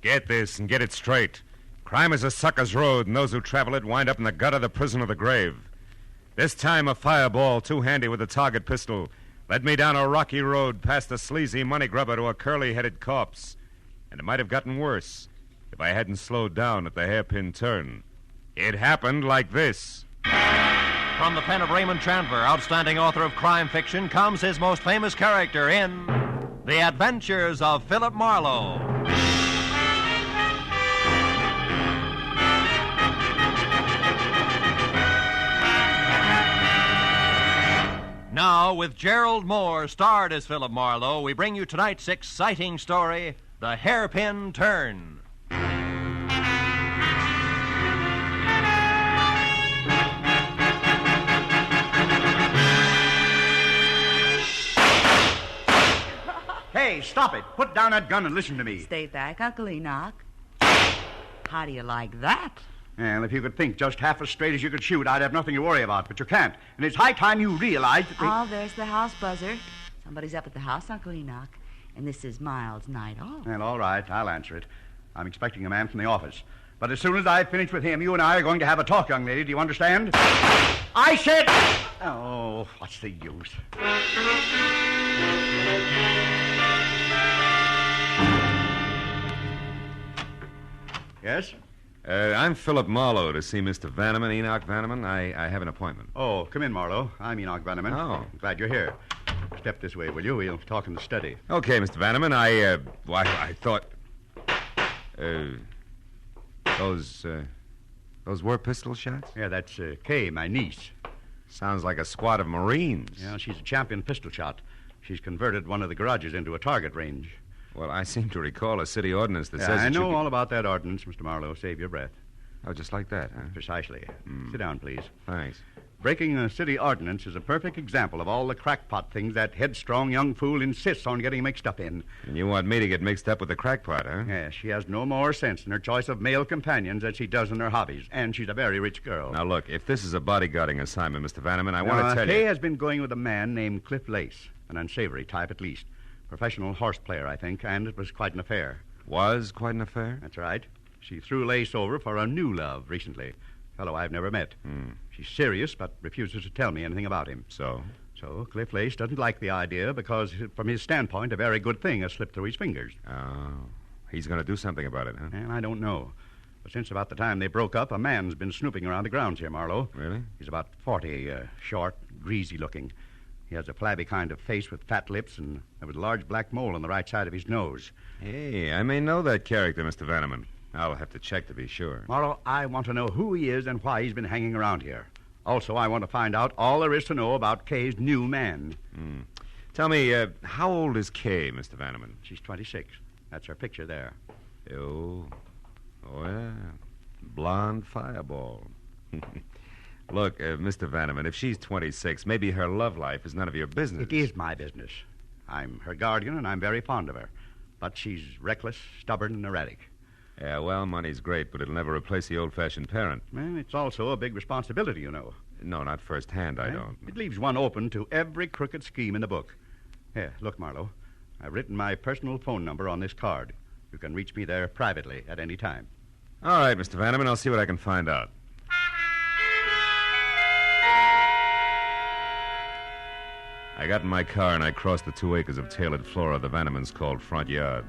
Get this and get it straight. Crime is a sucker's road, and those who travel it wind up in the gutter, the prison, or the grave. This time, a fireball, too handy with a target pistol, led me down a rocky road past a sleazy money grubber to a curly-headed corpse. And it might have gotten worse if I hadn't slowed down at the hairpin turn. It happened like this. From the pen of Raymond Chandler, outstanding author of crime fiction, comes his most famous character in The Adventures of Philip Marlowe. Now, with Gerald Moore, starred as Philip Marlowe, we bring you tonight's exciting story, The Hairpin Turn. Hey, stop it. Put down that gun and listen to me. Stay back, Uncle Enoch. How do you like that? Well, if you could think just half as straight as you could shoot, I'd have nothing to worry about, but you can't. And it's high time you realized that Oh, there's the house buzzer. Somebody's up at the house, Uncle Enoch. And this is Miles' night off. Well, all right, I'll answer it. I'm expecting a man from the office. But as soon as I've finished with him, you and I are going to have a talk, young lady. Do you understand? I said... Oh, what's the use? Yes? I'm Philip Marlowe to see Mr. Vanneman, Enoch Vanneman. I have an appointment. Oh, come in, Marlowe. I'm Enoch Vanneman. Oh. Glad you're here. Step this way, will you? We'll talk in the study. Okay, Mr. Vanneman, I thought... Those were pistol shots? Yeah, that's Kay, my niece. Sounds like a squad of Marines. Yeah, she's a champion pistol shot. She's converted one of the garages into a target range. Well, I seem to recall a city ordinance that says... I that know you all about that ordinance, Mr. Marlowe. Save your breath. Oh, just like that, huh? Precisely. Sit down, please. Thanks. Breaking a city ordinance is a perfect example of all the crackpot things that headstrong young fool insists on getting mixed up in. And you want me to get mixed up with the crackpot, huh? Yes, she has no more sense in her choice of male companions than she does in her hobbies. And she's a very rich girl. Now, look, if this is a bodyguarding assignment, Mr. Vanneman, I want to tell Kay you... has been going with a man named Cliff Lace, an unsavory type at least. Professional horse player, I think, and it was quite an affair. Was quite an affair? That's right. She threw Lace over for a new love recently. Fellow I've never met. She's serious, but refuses to tell me anything about him. So? So Cliff Lace doesn't like the idea because, from his standpoint, a very good thing has slipped through his fingers. Oh. He's going to do something about it, huh? And I don't know. But since about the time they broke up, a man's been snooping around the grounds here, Marlowe. Really? He's about 40, short, greasy looking. He has a flabby kind of face with fat lips, and there was a large black mole on the right side of his nose. Hey, I may know that character, Mr. Vanneman. I'll have to check to be sure. Marlowe, I want to know who he is and why he's been hanging around here. Also, I want to find out all there is to know about Kay's new man. Tell me, how old is Kay, Mr. Vanneman? She's 26. That's her picture there. Oh, yeah. Blonde fireball. Look, Mr. Vanneman, if she's 26, maybe her love life is none of your business. It is my business. I'm her guardian, and I'm very fond of her. But she's reckless, stubborn, and erratic. Yeah, well, money's great, but it'll never replace the old-fashioned parent. Well, it's also a big responsibility, you know. No, not firsthand, I don't. It leaves one open to every crooked scheme in the book. Here, look, Marlowe. I've written my personal phone number on this card. You can reach me there privately at any time. All right, Mr. Vanneman, I'll see what I can find out. I got in my car and I crossed the 2 acres of tailored flora the Vannemans called front yard.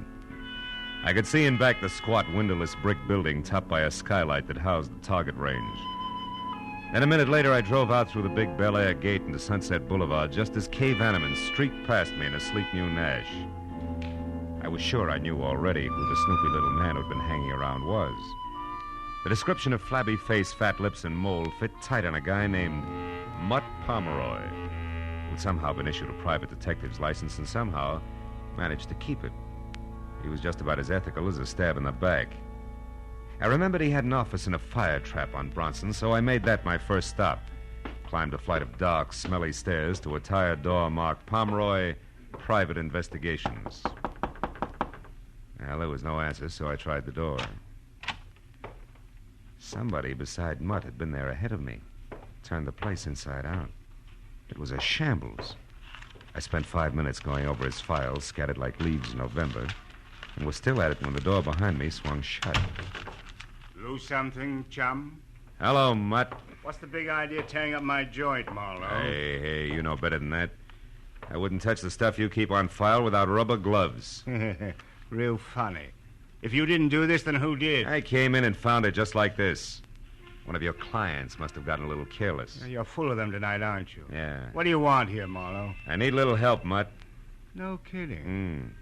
I could see in back the squat, windowless brick building topped by a skylight that housed the target range. Then a minute later, I drove out through the big Bel Air gate into Sunset Boulevard just as Kay Vanneman streaked past me in a sleek new Nash. I was sure I knew already who the snoopy little man who'd been hanging around was. The description of flabby face, fat lips, and mole fit tight on a guy named Mutt Pomeroy, who'd somehow been issued a private detective's license and somehow managed to keep it. He was just about as ethical as a stab in the back. I remembered he had an office in a fire trap on Bronson, so I made that my first stop. Climbed a flight of dark, smelly stairs to a tired door marked Pomeroy, Private Investigations. Well, there was no answer, so I tried the door. Somebody beside Mutt had been there ahead of me. Turned the place inside out. It was a shambles. I spent 5 minutes going over his files, scattered like leaves in November. and was still at it when the door behind me swung shut. Lose something, chum? Hello, Mutt. What's the big idea tearing up my joint, Marlowe? Hey, you know better than that. I wouldn't touch the stuff you keep on file without rubber gloves. Real funny. If you didn't do this, then who did? I came in and found it just like this. One of your clients must have gotten a little careless. You're full of them tonight, aren't you? Yeah. What do you want here, Marlowe? I need a little help, Mutt. No kidding.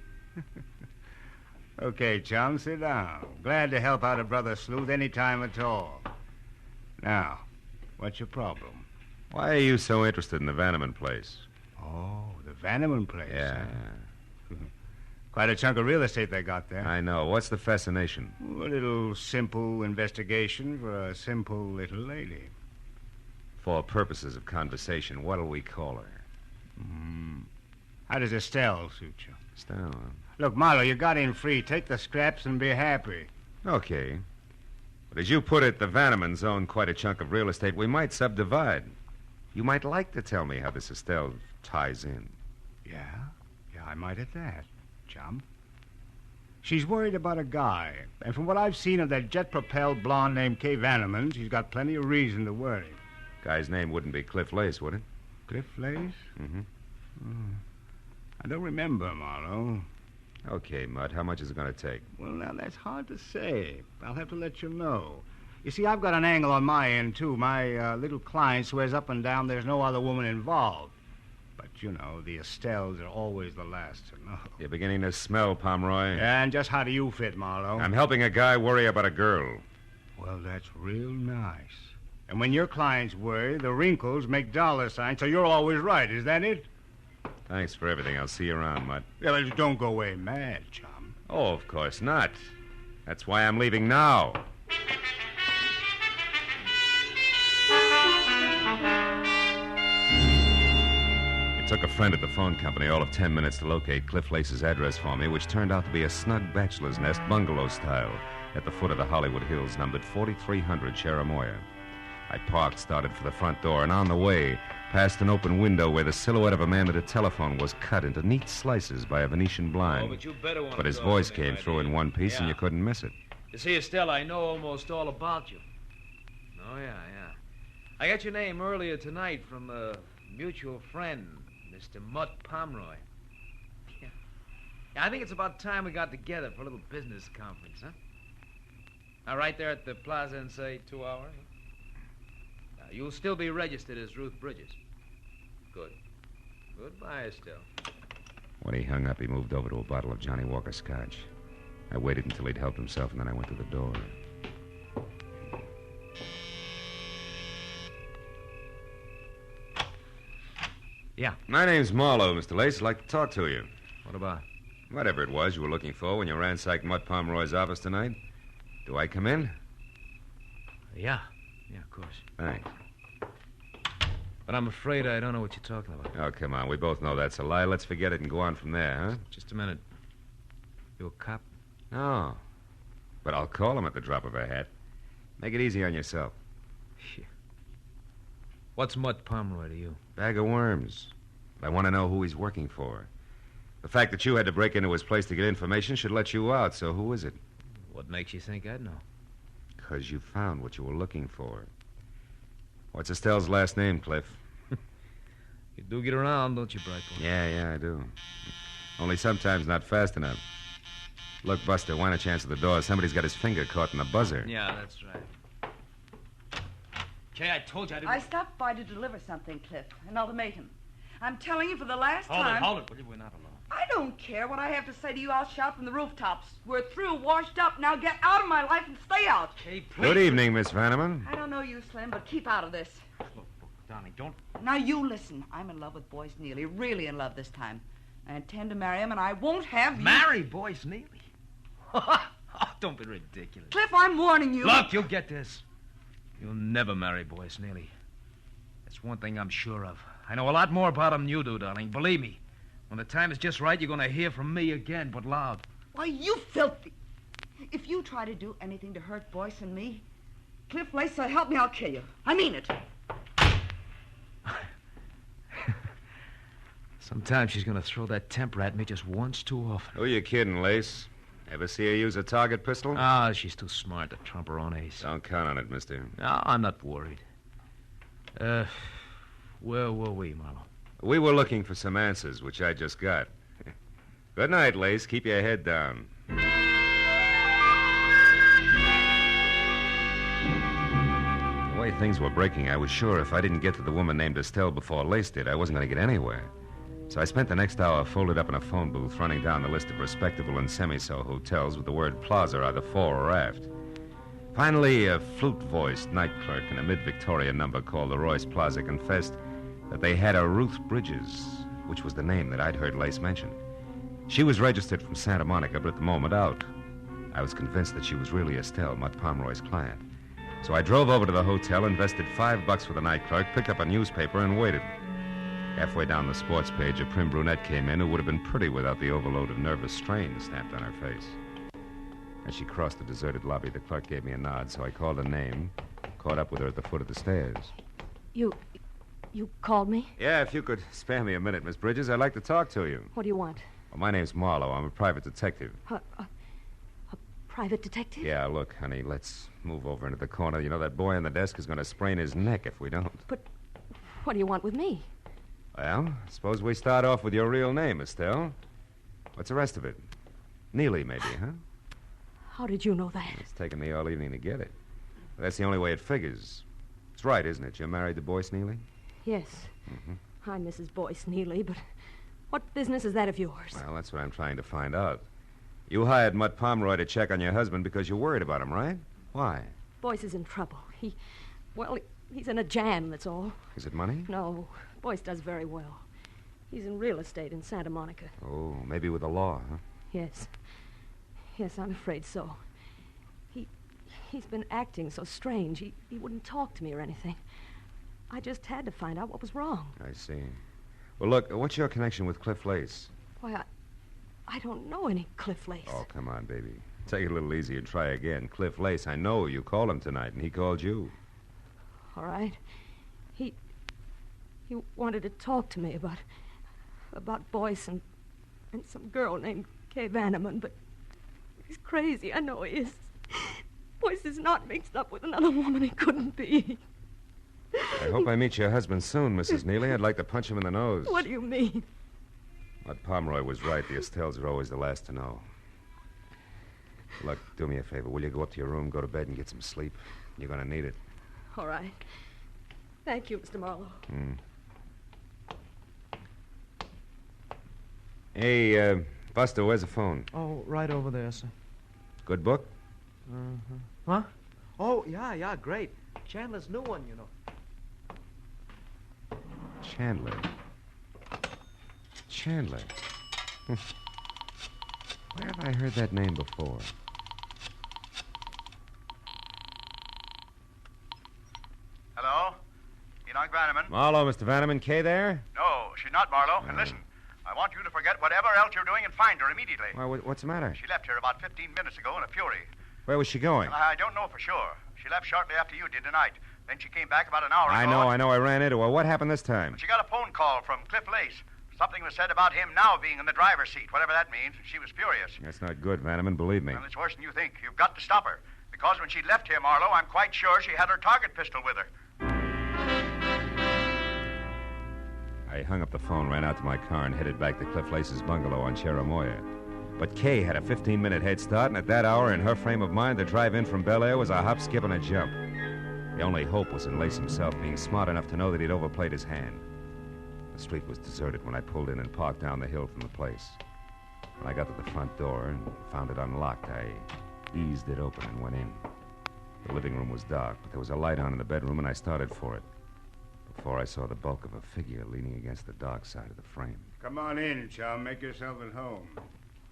Okay, chum, sit down. Glad to help out a brother sleuth any time at all. Now, what's your problem? Why are you so interested in the Vanneman place? Oh, the Vanneman place. Yeah. Huh? Quite a chunk of real estate they got there. I know. What's the fascination? A little simple investigation for a simple little lady. For purposes of conversation, what'll we call her? How does Estelle suit you? Estelle. Look, Marlowe, you got in free. Take the scraps and be happy. Okay. But as you put it, the Vannemans own quite a chunk of real estate. We might subdivide. You might like to tell me how this Estelle ties in. Yeah, I might at that, chum. She's worried about a guy. And from what I've seen of that jet-propelled blonde named Kay Vanneman, she's got plenty of reason to worry. Guy's name wouldn't be Cliff Lace, would it? Cliff Lace? Mm-hmm. I don't remember, Marlowe. Okay, Mutt. How much is it going to take? Well, now, that's hard to say. I'll have to let you know. You see, I've got an angle on my end, too. My little client swears up and down there's no other woman involved. But, you know, the Estelles are always the last to know. You're beginning to smell, Pomeroy. And just how do you fit, Marlowe? I'm helping a guy worry about a girl. Well, that's real nice. And when your clients worry, the wrinkles make dollar signs, so you're always right. Is that it? Thanks for everything. I'll see you around, Mutt. Yeah, but don't go away mad, chum. Oh, of course not. That's why I'm leaving now. It took a friend at the phone company all of 10 minutes to locate Cliff Lace's address for me, which turned out to be a snug bachelor's nest, bungalow style, at the foot of the Hollywood Hills, numbered 4300 Cherimoya. I parked, started for the front door, and on the way, past an open window where the silhouette of a man at a telephone was cut into neat slices by a Venetian blind. Oh, but you better want But his voice came through in one piece, and you couldn't miss it. You see, Estelle, I know almost all about you. Oh, yeah. I got your name earlier tonight from a mutual friend, Mr. Mutt Pomeroy. Yeah, I think it's about time we got together for a little business conference, huh? Now, right there at the plaza in, say, 2 hours. Now, you'll still be registered as Ruth Bridges. Good. Goodbye, Estelle. When he hung up, he moved over to a bottle of Johnny Walker Scotch. I waited until he'd helped himself, and then I went to the door. Yeah. My name's Marlowe, Mr. Lace. I'd like to talk to you. What about? Whatever it was you were looking for when you ransacked Mutt Pomeroy's office tonight. Do I come in? Yeah, of course. Thanks. But I'm afraid I don't know what you're talking about. Oh, come on. We both know that's a lie. Let's forget it and go on from there, huh? Just a minute. You a cop? No. But I'll call him at the drop of a hat. Make it easy on yourself. What's Mutt Pomeroy to you? Bag of worms. I want to know who he's working for. The fact that you had to break into his place to get information should let you out, so who is it? What makes you think I'd know? Because you found what you were looking for. What's Estelle's last name, Cliff? You do get around, don't you, Brightboy? Yeah, I do. Only sometimes not fast enough. Look, Buster, why don't you answer the door? Somebody's got his finger caught in the buzzer. Yeah, that's right. Kay, I told you I didn't... I stopped by to deliver something, Cliff. An ultimatum. I'm telling you for the last time... Hold it. We're not alone. I don't care what I have to say to you. I'll shout from the rooftops. We're through, washed up. Now get out of my life and stay out. Kay, please. Good evening, Miss Vanneman. I don't know you, Slim, but keep out of this. Look, darling, don't... Now you listen. I'm in love with Boyce Neely. Really in love this time. I intend to marry him, and I won't have you... Marry Boyce Neely? Oh, don't be ridiculous. Cliff, I'm warning you. Look, you'll get this. You'll never marry Boyce Neely. That's one thing I'm sure of. I know a lot more about him than you do, darling. Believe me. When the time is just right, you're going to hear from me again, but loud. Why, you filthy... If you try to do anything to hurt Boyce and me, Cliff Lace, so help me, I'll kill you. I mean it. Sometimes she's going to throw that temper at me just once too often. Who are you kidding, Lace? Ever see her use a target pistol? Ah, she's too smart to trump her own ace. Don't count on it, mister. No, I'm not worried. Where were we, Marlowe? We were looking for some answers, which I just got. Good night, Lace. Keep your head down. The way things were breaking, I was sure if I didn't get to the woman named Estelle before Lace did, I wasn't going to get anywhere. So I spent the next hour folded up in a phone booth running down the list of respectable and semi-so hotels with the word plaza either fore or aft. Finally, a flute-voiced night clerk in a mid-Victorian number called the Royce Plaza confessed that they had a Ruth Bridges, which was the name that I'd heard Lace mention. She was registered from Santa Monica, but at the moment out. I was convinced that she was really Estelle, Mutt Pomeroy's client. So I drove over to the hotel, invested $5 for the night clerk, picked up a newspaper, and waited. Halfway down the sports page, a prim brunette came in who would have been pretty without the overload of nervous strain stamped on her face. As she crossed the deserted lobby, the clerk gave me a nod, so I called her name, caught up with her at the foot of the stairs. You called me? Yeah, if you could spare me a minute, Miss Bridges, I'd like to talk to you. What do you want? Well, my name's Marlowe. I'm a private detective. A private detective? Yeah, look, honey, let's move over into the corner. You know, that boy on the desk is going to sprain his neck if we don't. But what do you want with me? Well, suppose we start off with your real name, Estelle. What's the rest of it? Neely, maybe, huh? How did you know that? It's taken me all evening to get it. But that's the only way it figures. It's right, isn't it? You're married to Boyce Neely? Yes. Mm-hmm. I'm Mrs. Boyce Neely, but what business is that of yours? Well, that's what I'm trying to find out. You hired Mutt Pomeroy to check on your husband because you're worried about him, right? Why? Boyce is in trouble. He's in a jam, that's all. Is it money? No, Boyce does very well. He's in real estate in Santa Monica. Oh, maybe with the law, huh? Yes. Yes, I'm afraid so. He's been acting so strange. He wouldn't talk to me or anything. I just had to find out what was wrong. I see. Well, look, what's your connection with Cliff Lace? Why, I don't know any Cliff Lace. Oh, come on, baby. Take it a little easy and try again. Cliff Lace, I know you called him tonight, and he called you. All right. He wanted to talk to me about Boyce and some girl named Kay Vanneman, but he's crazy. I know he is. Boyce is not mixed up with another woman. He couldn't be. I hope I meet your husband soon, Mrs. Neely. I'd like to punch him in the nose. What do you mean? Mutt Pomeroy was right. The Estelles are always the last to know. Look, do me a favor. Will you go up to your room, go to bed, and get some sleep? You're going to need it. All right. Thank you, Mr. Marlowe. Hey, Buster, where's the phone? Oh, right over there, sir. Good book? Huh? Oh, yeah, great. Chandler's new one, you know. Chandler. Where have I heard that name before? Hello? Enoch Vanneman? Marlowe, Mr. Vanneman. Kay there? No, she's not, Marlowe. And listen, I want you to forget whatever else you're doing and find her immediately. Why, what's the matter? She left here about 15 minutes ago in a fury. Where was she going? I don't know for sure. She left shortly after you did tonight. Then she came back about an hour ago. I know. I ran into her. What happened this time? She got a phone call from Cliff Lace. Something was said about him now being in the driver's seat, whatever that means. She was furious. That's not good, Vanneman. Believe me. Well, it's worse than you think. You've got to stop her. Because when she left here, Marlowe, I'm quite sure she had her target pistol with her. I hung up the phone, ran out to my car, and headed back to Cliff Lace's bungalow on Cherimoya. But Kay had a 15-minute head start, and at that hour, in her frame of mind, the drive in from Bel Air was a hop, skip, and a jump. The only hope was in Lace himself being smart enough to know that he'd overplayed his hand. The street was deserted when I pulled in and parked down the hill from the place. When I got to the front door and found it unlocked, I eased it open and went in. The living room was dark, but there was a light on in the bedroom, and I started for it. Before I saw the bulk of a figure leaning against the dark side of the frame. Come on in, chum. Make yourself at home.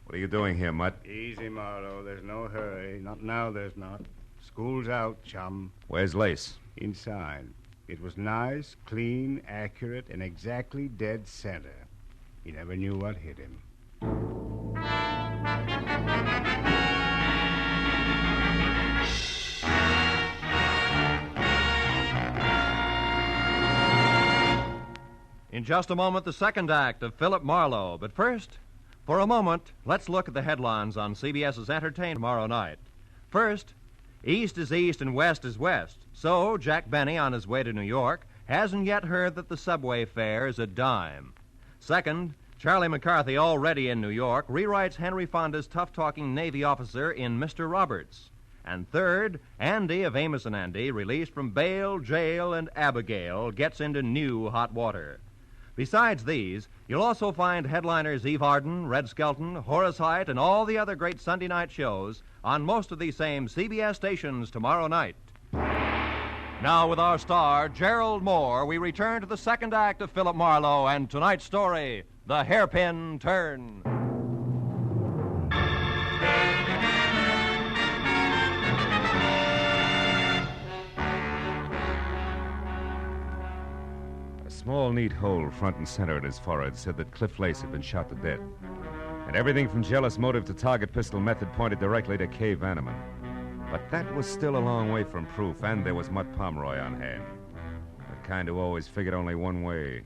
What are you doing here, Mutt? Easy, Marlowe. There's no hurry. Not now, there's not. School's out, chum. Where's Lace? Inside. It was nice, clean, accurate, and exactly dead center. He never knew what hit him. In just a moment, the second act of Philip Marlowe. But first, For a moment, let's look at the headlines on CBS's Entertainment tomorrow night. First, East is East and West is West. So, Jack Benny, on his way to New York, hasn't yet heard that the subway fare is a dime. Second, Charlie McCarthy, already in New York, rewrites Henry Fonda's tough-talking Navy officer in Mr. Roberts. And third, Andy of Amos and Andy, released from bail, jail, and Abigail, gets into new hot water. Besides these, you'll also find headliners Eve Arden, Red Skelton, Horace Heidt, and all the other great Sunday night shows on most of these same CBS stations tomorrow night. Now, with our star, Gerald Moore, we return to the second act of Philip Marlowe and tonight's story, The Hairpin Turn. A small, neat hole front and center at his forehead said that Cliff Lace had been shot to death. And everything from jealous motive to target pistol method pointed directly to Kay Vanneman. But that was still a long way from proof, and there was Mutt Pomeroy on hand. The kind who always figured only one way,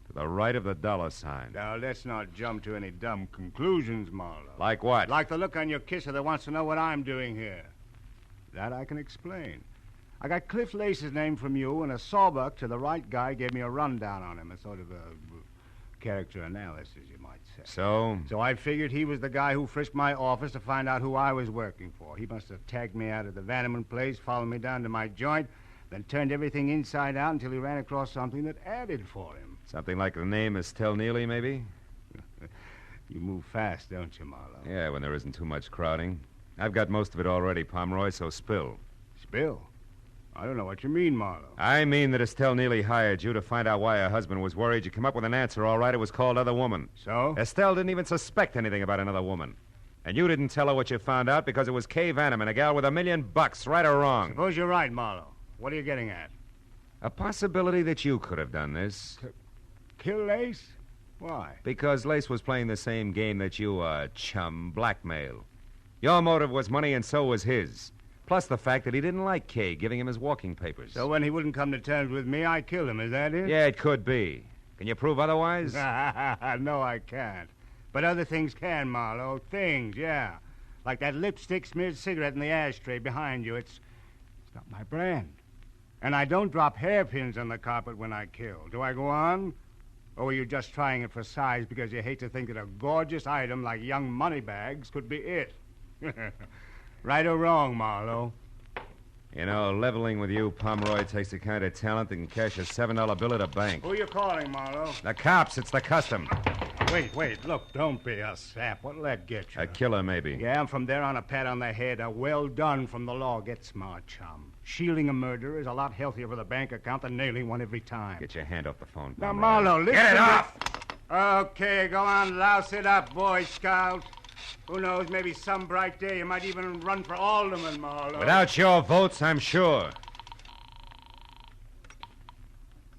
to the right of the dollar sign. Now, let's not jump to any dumb conclusions, Marlowe. Like what? Like the look on your kisser that wants to know what I'm doing here. That I can explain. I got Cliff Lace's name from you, and a sawbuck to the right guy gave me a rundown on him, a sort of a character analysis, you might say. So? So I figured he was the guy who frisked my office to find out who I was working for. He must have tagged me out of the Vanneman place, followed me down to my joint, then turned everything inside out until he ran across something that added for him. Something like the name Estelle Neely, maybe? You move fast, don't you, Marlowe? Yeah, when there isn't too much crowding. I've got most of it already, Pomeroy, so spill. Spill? I don't know what you mean, Marlowe. I mean that Estelle Neely hired you to find out why her husband was worried. You come up with an answer, all right. It was called Other Woman. So? Estelle didn't even suspect anything about another woman. And you didn't tell her what you found out because it was Kay Vanneman, a gal with $1 million, right or wrong. Suppose you're right, Marlowe. What are you getting at? A possibility that you could have done this. Kill Lace? Why? Because Lace was playing the same game that you are, chum, blackmail. Your motive was money, and so was his. Plus the fact that he didn't like Kay giving him his walking papers. So when he wouldn't come to terms with me, I killed him, is that it? Yeah, it could be. Can you prove otherwise? No, I can't. But other things can, Marlowe. Things, yeah. Like that lipstick-smeared cigarette in the ashtray behind you. It's not my brand. And I don't drop hairpins on the carpet when I kill. Do I go on? Or were you just trying it for size because you hate to think that a gorgeous item like young moneybags could be it? Right or wrong, Marlowe? You know, leveling with you, Pomeroy, takes the kind of talent that can cash a $7 bill at a bank. Who are you calling, Marlowe? The cops. It's the custom. Wait. Look, don't be a sap. What'll that get you? A killer, maybe. Yeah, and from there on a pat on the head, a well done from the law. Get smart, chum. Shielding a murderer is a lot healthier for the bank account than nailing one every time. Get your hand off the phone, Now, Pomeroy. Marlowe, listen. Get it off! Okay, go on, louse it up, Boy Scout. Who knows, maybe some bright day you might even run for alderman, Marlowe. Without your votes, I'm sure.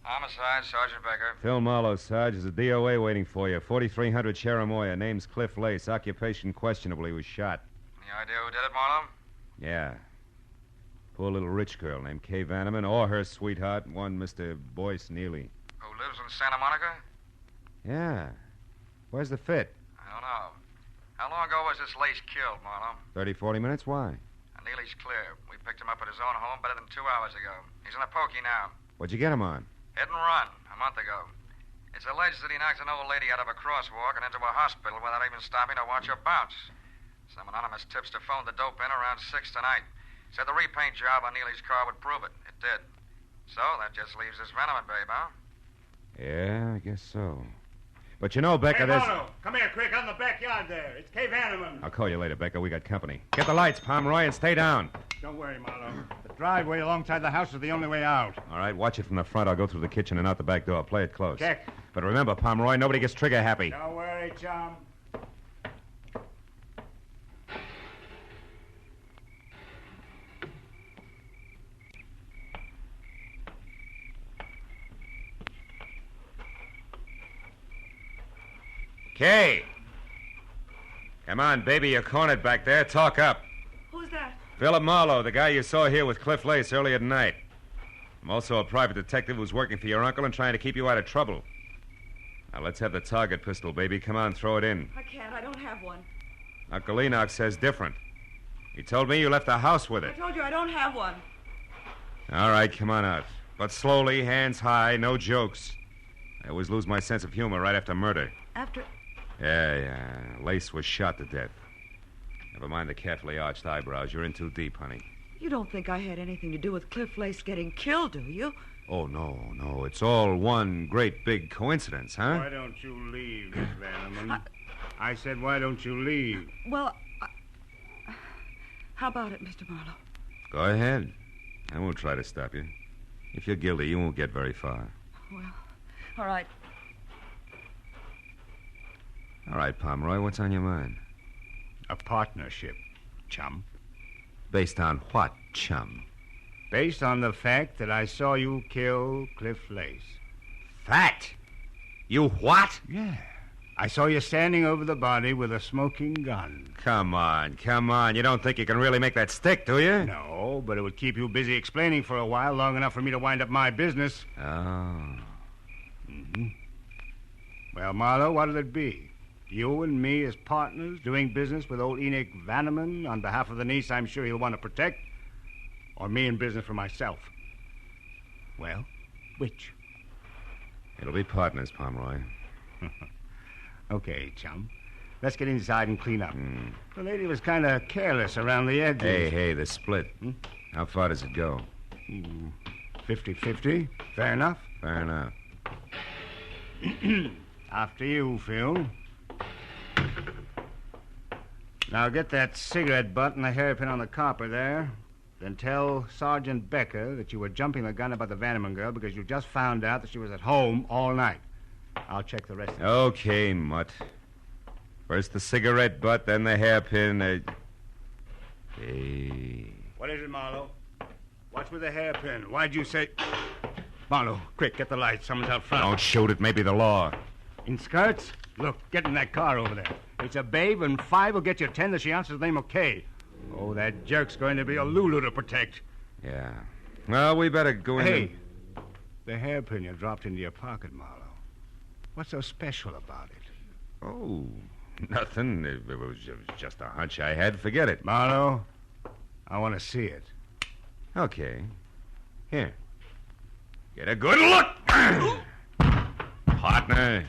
Homicide, Sergeant Becker. Phil Marlowe, Sarge. There's a DOA waiting for you. 4300 Cherimoya. Name's Cliff Lace. Occupation questionable. He was shot. Any idea who did it, Marlowe? Yeah. Poor little rich girl named Kay Vanneman, or her sweetheart, one Mr. Boyce Neely. Who lives in Santa Monica? Yeah. Where's the fit? I don't know. How long ago was this Lace killed, Marlowe? 30, 40 minutes? Why? Neely's clear. We picked him up at his own home better than 2 hours ago. He's in a pokey now. What'd you get him on? Hit and run, a month ago. It's alleged that he knocked an old lady out of a crosswalk and into a hospital without even stopping to watch her bounce. Some anonymous tipster phoned the dope in around 6 tonight. Said the repaint job on Neely's car would prove it. It did. So that just leaves this Vanneman babe, huh? Yeah, I guess so. But you know, Becca, Hey, there's... Marlowe, come here, quick, out in the backyard there. It's Kay Vanneman. I'll call you later, Becca. We got company. Get the lights, Pomeroy, and stay down. Don't worry, Marlowe. The driveway alongside the house is the only way out. All right, watch it from the front. I'll go through the kitchen and out the back door. Play it close. Check. But remember, Pomeroy, nobody gets trigger happy. Don't worry, chum. Kay! Come on, baby. You're cornered back there. Talk up. Who's that? Philip Marlowe, the guy you saw here with Cliff Lace earlier tonight. I'm also a private detective who's working for your uncle and trying to keep you out of trouble. Now, let's have the target pistol, baby. Come on, throw it in. I can't. I don't have one. Uncle Enoch says different. He told me you left the house with I it. told you I don't have one. All right, come on out. But slowly, hands high, no jokes. I always lose my sense of humor right after murder. After... Yeah. Lace was shot to death. Never mind the carefully arched eyebrows. You're in too deep, honey. You don't think I had anything to do with Cliff Lace getting killed, do you? Oh, no. It's all one great big coincidence, huh? Why don't you leave, Miss Vanneman? I said, why don't you leave? Well, how about it, Mr. Marlowe? Go ahead. I won't try to stop you. If you're guilty, you won't get very far. Well, all right. All right, Pomeroy, what's on your mind? A partnership, chum. Based on what, chum? Based on the fact that I saw you kill Cliff Lace. Fact? You what? Yeah. I saw you standing over the body with a smoking gun. Come on. You don't think you can really make that stick, do you? No, but it would keep you busy explaining for a while, long enough for me to wind up my business. Oh. Mm-hmm. Well, Marlowe, what'll it be? You and me as partners doing business with old Enoch Vanneman on behalf of the niece I'm sure he'll want to protect? Or me in business for myself? Well, which? It'll be partners, Pomeroy. Okay, chum. Let's get inside and clean up. The lady was kind of careless around the edges. Hey, the split. How far does it go? 50-50. Fair enough. Fair enough. After you, Phil. Now get that cigarette butt and the hairpin on the copper there. Then tell Sergeant Becker that you were jumping the gun about the Vanneman girl because you just found out that she was at home all night. I'll check the rest of it. Okay, Mutt. First the cigarette butt, then the hairpin. Hey. What is it, Marlowe? What's with the hairpin? Why'd you say... Marlowe, quick, get the light. Someone's out front. Don't shoot it. Maybe the law. In skirts? Look, get in that car over there. It's a babe, and 5 will get you 10 that she answers the name of Kay. Oh, that jerk's going to be a Lulu to protect. Yeah. Well, we better go in. Hey, the hairpin you dropped into your pocket, Marlowe. What's so special about it? Oh, nothing. It was just a hunch I had. Forget it. Marlowe, I want to see it. Okay. Here. Get a good look. Partner.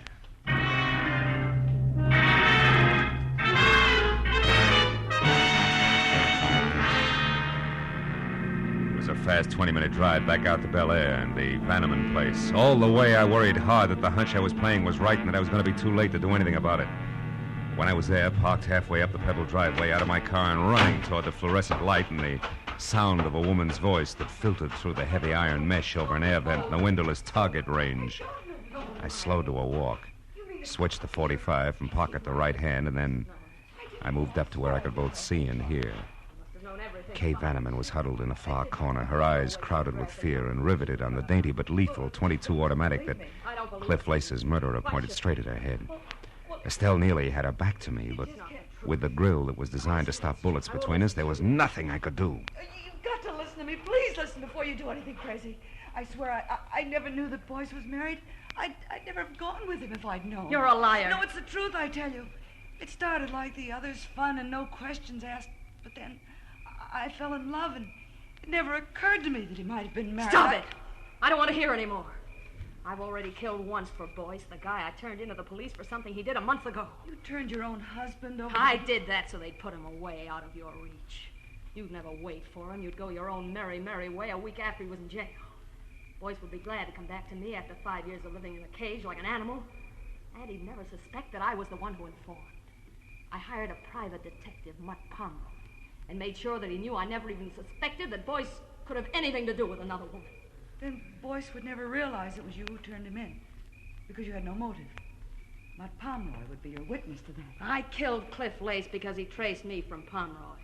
It was a fast 20-minute drive back out to Bel Air and the Vanneman place. All the way I worried hard that the hunch I was playing was right and that I was going to be too late to do anything about it. When I was there, parked halfway up the pebbled driveway, out of my car and running toward the fluorescent light and the sound of a woman's voice that filtered through the heavy iron mesh over an air vent in the windowless target range. I slowed to a walk, switched to 45 from pocket to right hand, and then I moved up to where I could both see and hear. Kay Vanneman was huddled in a far corner, her eyes crowded with fear and riveted on the dainty but lethal .22 automatic that Cliff Lace's murderer pointed straight at her head. Estelle Neely had her back to me, but with the grill that was designed to stop bullets between us, there was nothing I could do. You've got to listen to me. Please listen before you do anything crazy. I swear I never knew that Boyce was married. I'd never have gone with him if I'd known. You're a liar. No, it's the truth, I tell you. It started like the others, fun and no questions asked. But then I fell in love, and it never occurred to me that he might have been married. Stop it! I don't want to hear any more. I've already killed once for Boyce, the guy I turned into the police for something he did a month ago. You turned your own husband over... I did that so they'd put him away out of your reach. You'd never wait for him. You'd go your own merry, merry way a week after he was in jail. Boyce would be glad to come back to me after 5 years of living in a cage like an animal. And he'd never suspect that I was the one who informed. I hired a private detective, Mutt Pomeroy, and made sure that he knew I never even suspected that Boyce could have anything to do with another woman. Then Boyce would never realize it was you who turned him in, because you had no motive. Mutt Pomeroy would be your witness to that. I killed Cliff Lace because he traced me from Pomeroy,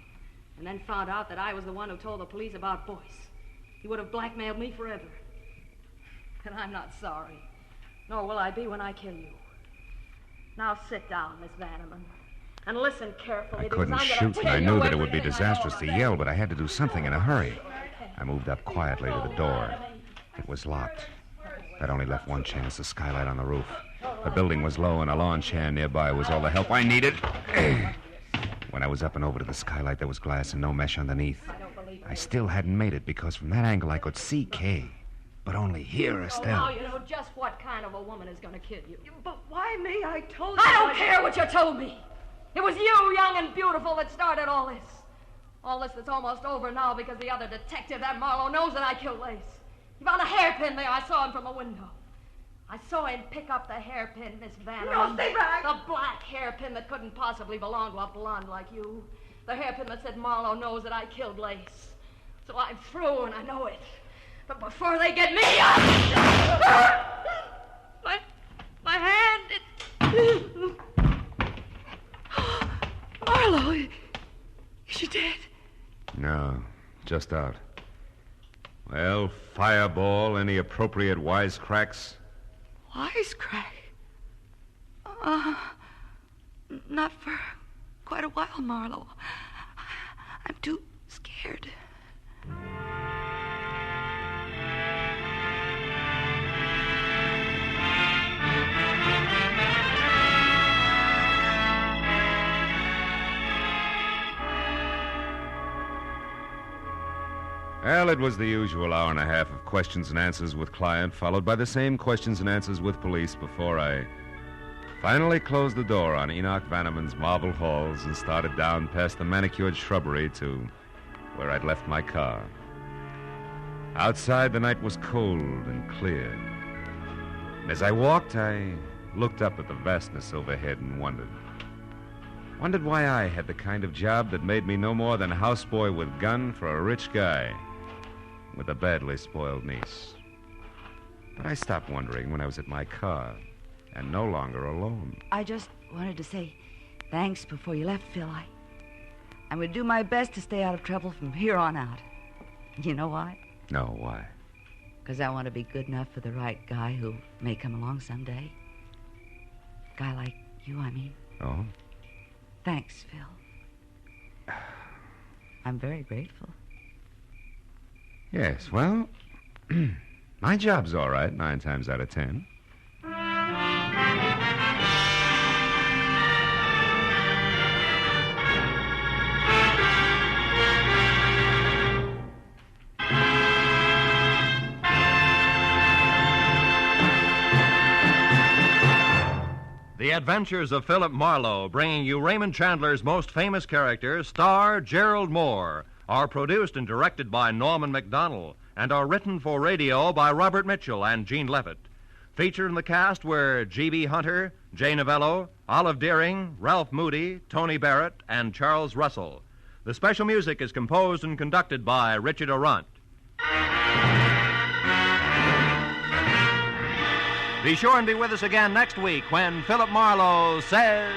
and then found out that I was the one who told the police about Boyce. He would have blackmailed me forever. And I'm not sorry, nor will I be when I kill you. Now sit down, Miss Vanneman, and listen carefully. I couldn't shoot, and I knew that it would be disastrous to yell, but I had to do something in a hurry. I moved up quietly to the door. It was locked. That only left one chance, the skylight on the roof. The building was low, and a lawn chair nearby was all the help I needed. When I was up and over to the skylight, there was glass and no mesh underneath. I still hadn't made it because from that angle I could see Kay, but only hear Estelle. Now you know just what kind of a woman is going to kill you. But why me? I told you. I don't care what you told me. It was you, young and beautiful, that started all this. All this that's almost over now because the other detective, that Marlowe, knows that I killed Lace. He found a hairpin there. I saw him from the window. I saw him pick up the hairpin, Miss Vanna. No, stay back. The black hairpin that couldn't possibly belong to a blonde like you. The hairpin that said Marlowe knows that I killed Lace. So I'm through, and I know it. But before they get me, my hand, Marlowe, is she dead? No, just out. Well, fireball, any appropriate wisecracks? Wisecrack? Not for quite a while, Marlowe. I'm too scared. Well, it was the usual hour and a half of questions and answers with client, followed by the same questions and answers with police before I finally closed the door on Enoch Vanneman's marble halls and started down past the manicured shrubbery to where I'd left my car. Outside, the night was cold and clear. And as I walked, I looked up at the vastness overhead and wondered why I had the kind of job that made me no more than a houseboy with gun for a rich guy with a badly spoiled niece. But I stopped wondering when I was at my car and no longer alone. I just wanted to say thanks before you left, Phil. I'm going to do my best to stay out of trouble from here on out. You know why? No, why? Because I want to be good enough for the right guy who may come along someday. A guy like you, I mean. Oh? Thanks, Phil. I'm very grateful. Yes, well, my job's all right 9 times out of 10. The Adventures of Philip Marlowe, bringing you Raymond Chandler's most famous character, star Gerald Moore, are produced and directed by Norman MacDonald and are written for radio by Robert Mitchell and Gene Levitt. Featured in the cast were G.B. Hunter, Jay Novello, Olive Deering, Ralph Moody, Tony Barrett, and Charles Russell. The special music is composed and conducted by Richard Arant. Be sure and be with us again next week when Philip Marlowe says...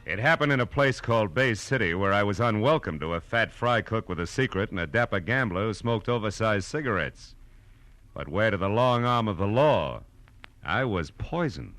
It happened in a place called Bay City where I was unwelcome to a fat fry cook with a secret and a dapper gambler who smoked oversized cigarettes. But where to the long arm of the law, I was poisoned.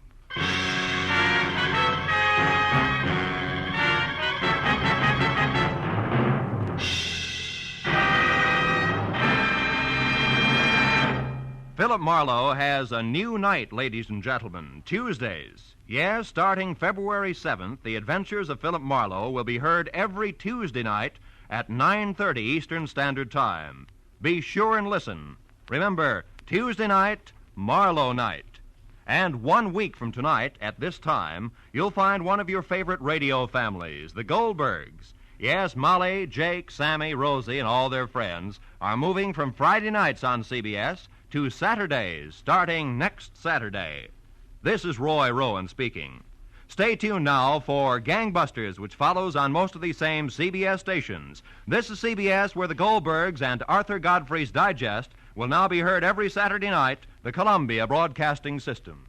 Philip Marlowe has a new night, ladies and gentlemen, Tuesdays. Yes, starting February 7th, The Adventures of Philip Marlowe will be heard every Tuesday night at 9:30 Eastern Standard Time. Be sure and listen. Remember, Tuesday night, Marlowe night. And 1 week from tonight, at this time, you'll find one of your favorite radio families, the Goldbergs. Yes, Molly, Jake, Sammy, Rosie, and all their friends are moving from Friday nights on CBS to Saturdays, starting next Saturday. This is Roy Rowan speaking. Stay tuned now for Gangbusters, which follows on most of these same CBS stations. This is CBS, where the Goldbergs and Arthur Godfrey's Digest will now be heard every Saturday night, the Columbia Broadcasting System.